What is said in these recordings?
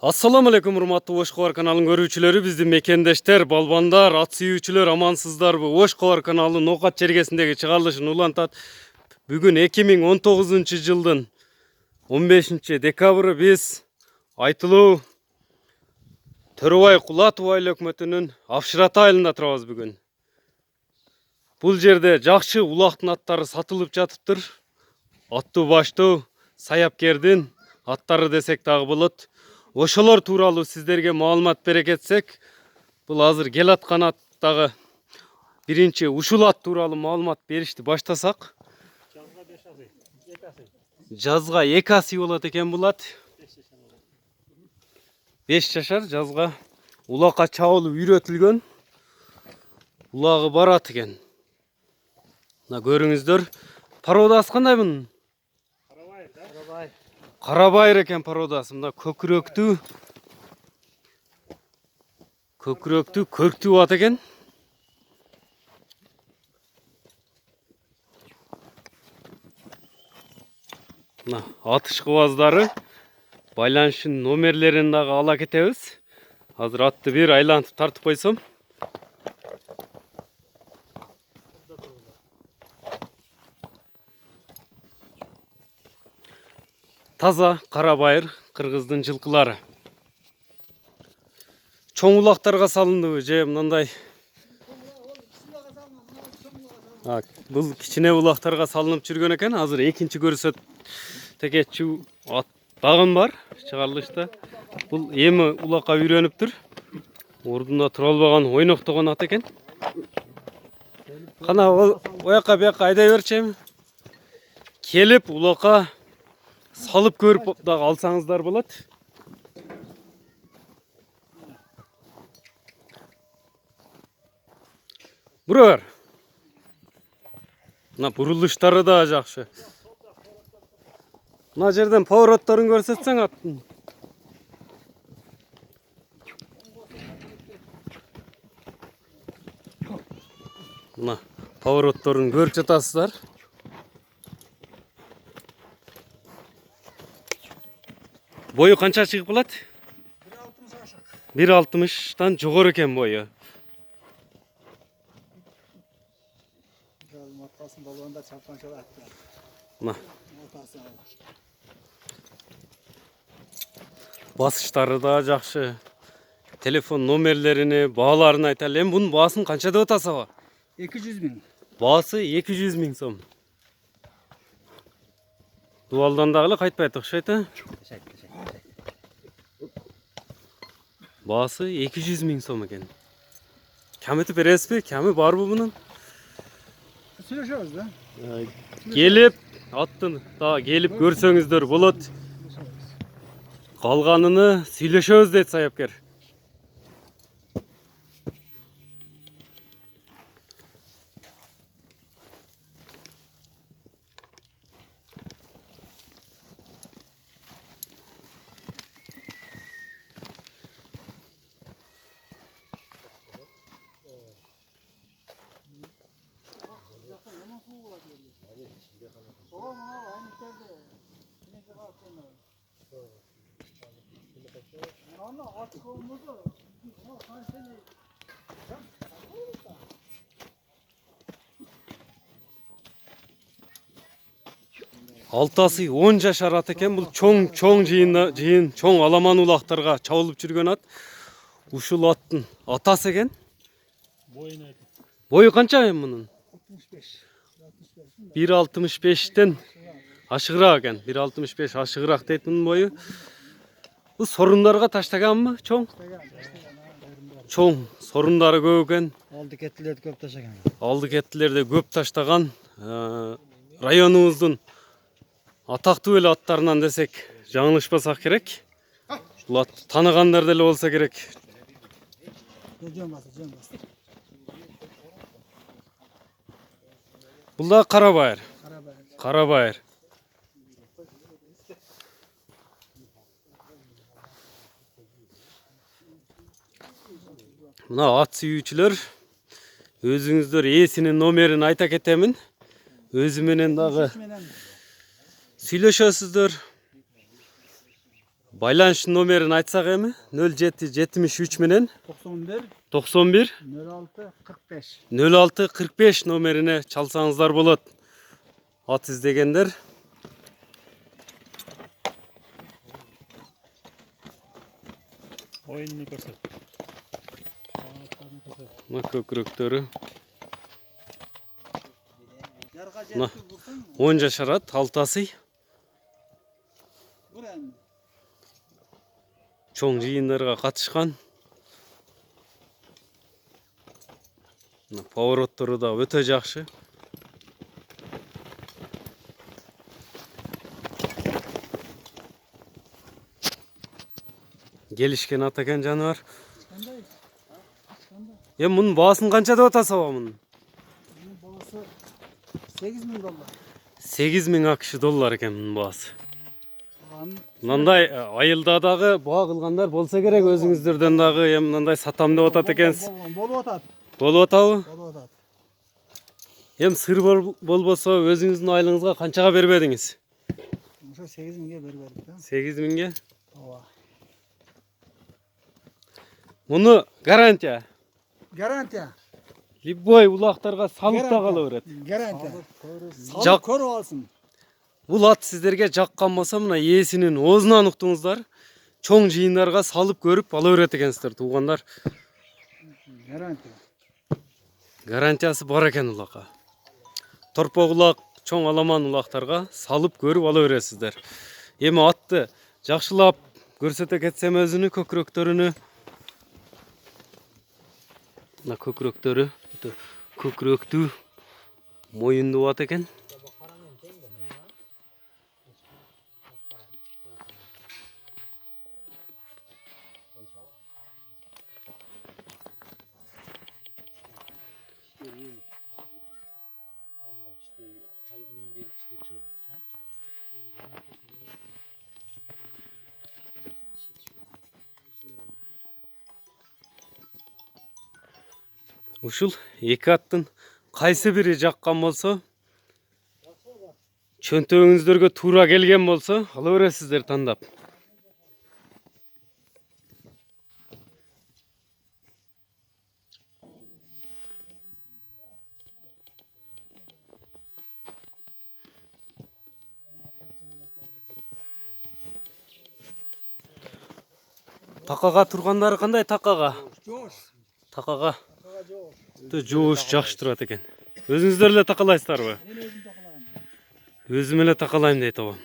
Assalamu alaikum урматтуу Ош Кабар каналынын көрүүчүлөрү, биздин мекендештер, балбандар, ат сүйүүчүлөр амансыздарбы? Ош Кабар каналынын Окат чергесиндеги чыгарылышын улантат. Бүгүн 2019 жылдын 15 декабры биз Айтылуу Төрөбай Кулатов айыл өкмөтүнүн Авшырат айылында турабыз бүгүн. Бул жерде жакшы улактын аттары сатылып жатыптыр. Аттуу баштуу Саяпкердин аттары десек дагы болот. Ошолор тууралуу сиздерге маалымат бере кетсек, бул азыр кел аткан аттагы биринчи ушул ат тууралуу маалымат беришти баштасак. Жазга 2 асый болот экен бул ат. 5 жашар жазга улакка чабылып үйрөтүлгөн. Улагы бар ат экен. Мына көрүңүздөр. Породасы кандай бунун? Карабайыр экен породасы. Мына көкүрөктүү көрктүү ат экен. Мына атыш кыбаздары, байланыштын номерлерин дагы ала кетебиз. Азыр атты бир айлантып тартып койсом. Таза карабайыр кыргыздын жылкылары. Чоң улактарга салындыбы же мындай? Бул кичине улактарга салынып жүргөн экен. Азыр экинчи көрсөтөкчү ат багым бар чыгарылышта. Бул эми улакка үйрөнүптүр. Ордунда тура албаган ойноктогон ат экен. Кана оякка буякка айдай берчи эми. Келип улакка салып көрүп дагы алсаңыздар болот. Бурар. Мына бурулуштары да жакшы. Мына жерден поворотторун көрсөтсөң аттын. Мына поворотторун көрүп жатасыздар. Бою канча чыгып калат? 1.60-тан жогору экен бою. Басыштары да жакшы. Телефон номерлерини, бааларын айталы. Эми бунун баасын канча деп атасызбы? 200 000. Баасы 200 000 сом. Дуалдан дагы эле кайтпайт окшойт, э? Баасы 200 000 сом экен. Каметип бересизби? Ками барбы мунун? Сүйлөшөбүз да. Келип, аттын да келип көрсөңүздөр болот. Калганын сүйлөшөбүз дейт Саяпкер. Алтасы 10 жашар ат экен. Бул чоң жыйын, чоң аламан улактарга чабылып жүргөн ат. Ушул аттын атасы экен. Бою канча мунун? 1.65-тен ашыгыраак экен. 1.65 ашыгыраак дейт мунун бою. Бул сорундарга таштаганбы? Чоң сорундары көп экен. Алды кеттилерди көп таштаган. Алды кеттилерди көп таштаган. Районубуздун атактуу эле аттарынан десек жаңылышпасак керек. Бул ат тааныгандар деле болсо керек. Бул да карабайыр. Карабайыр. Мына ат сүйүүчүлөр, өзүңүздөр ээсинин номерин айта кетемин. Өзү менен дагы сүйлөшөсүздөр. Байланыш номерин айтсак эми 0773 менен 91 91 06 45. 0645 номерине чалсаңыздар болот. Ат издегендер. Oyununu ko'rsat. Мына көкүрөктөрү. Мына 10 жашарат, алтасы. Чоң жыйындарга катышкан. Повороттору да өтө жакшы. Келишкен ат экен жаныбар. Мунун баасын канча деп атасыз аба мунун? Bunun babası 8.000 dolar. 8000 AQSh доллар экен мунун баасы. Lan Мындай айылда дагы баа кылгандар болсо керек, өзүңүздөрдөн дагы мындай сатам деп атат экенсиз. bolu atat. Болуп атабы? Bolu atat. Сыр болбосо өзүңүздүн айлыгыңызга канчага бербедиңиз? Şu 8.000'e verdik ha. 8000ге. Ova. Муну гарантия. Garanti. Любой улактарга салып да кала берет. Garanti. Жак- Salıp koru alsın. Бул ат сиздерге жаккан болсо мына ээсинин оозунан уктуңуздар. Чоң жыйындарга салып көрүп ала берет экенсиздер, туугандар. Garanti. Гарантиясы бар экен улакка. Торпок улак, чоң аламан улактарга салып көрүп ала бересиздер. Эми атты жакшылап көрсөтө кетсем өзүнү көкүрөктөрүнү. Мына көкүрөктөрү көкүрөктүү моюндуу ат экен. Ушул эки аттын кайсы бири жаккан болсо, чөнтөгүңүздөргө туура келген болсо, ала бересиздер тандап. Такага тургандары кандай такага? Coş. Такага Coş. жоош жакшы турат экен. Өзүңүздөр эле такалайсыздарбы? Ben özüm takılayım. Өзүм эле такалайм дейт абам.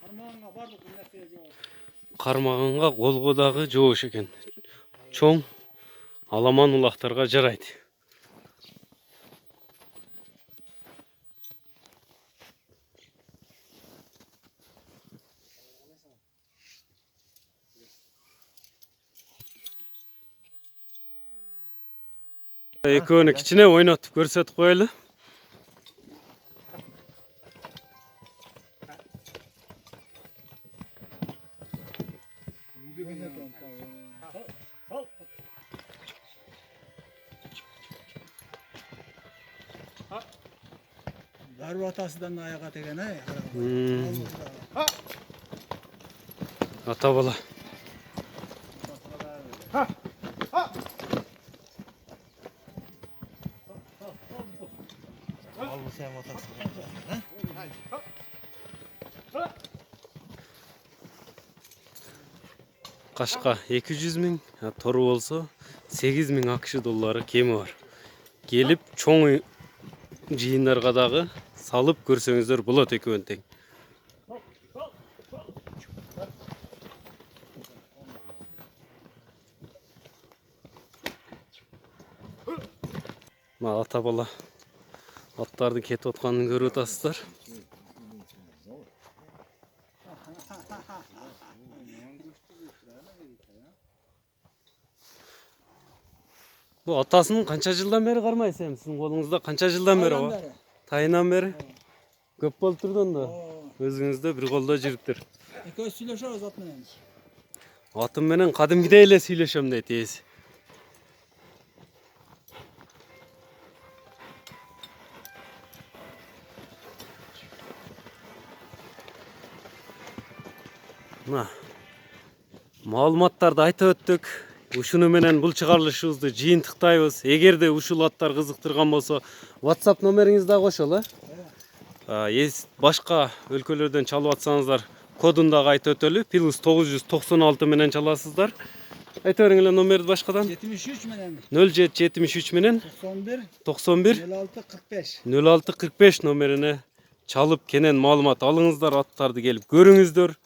Parmağına vardı bu mesele coş. Кармаганга колго дагы жоош экен. Чоң аламан улактарга жарайт. Экөөнү кичине ойнотуп көрсөтүп коелу. Darbe atasından da ayağa teken he. Ата бала. Al bu sen atası. Кашка 200 миң, тору болсо 8000 AQSh доллары кеми бар. Келип чоң жыйындарга дагы салып көрсөңүздөр болот экөөнү тең. Мына ата бала аттардын кетип атканын көрүп атасыздар. Бу атасын канча жылдан бери кармайсыз эми? Сиздин колуңузда канча жылдан бери бар? Тайынан бери. Көп болуп турдун да. Өзүңүздө бир колдо жүрүптүр. Ekoz söyleşiyoruz atmayın. Атым менен кадимкидей эле сүйлөшөм дейт ээси. Мына маалыматтарды айтып өттүк. Ушуну менен бул чыгарылышыбызды жыйынтыктайбыз. Эгерде ушул аттар кызыктырган болсо, WhatsApp номериңизди дагы кошолу. Башка өлкөлөрдөн чалып атсаңыздар, кодун дагы айтып өтөлү. Плюс 996 менен чаласыздар. Айта бериң эле номерди башкадан. 73 менен. 0773 менен 91 91 06 45. 0645 номерине чалып кенен маалымат алыңыздар, аттарды келип көрүңүздөр.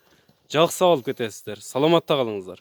Жакшы алып кетесиздер. Саламатта калыңыздар.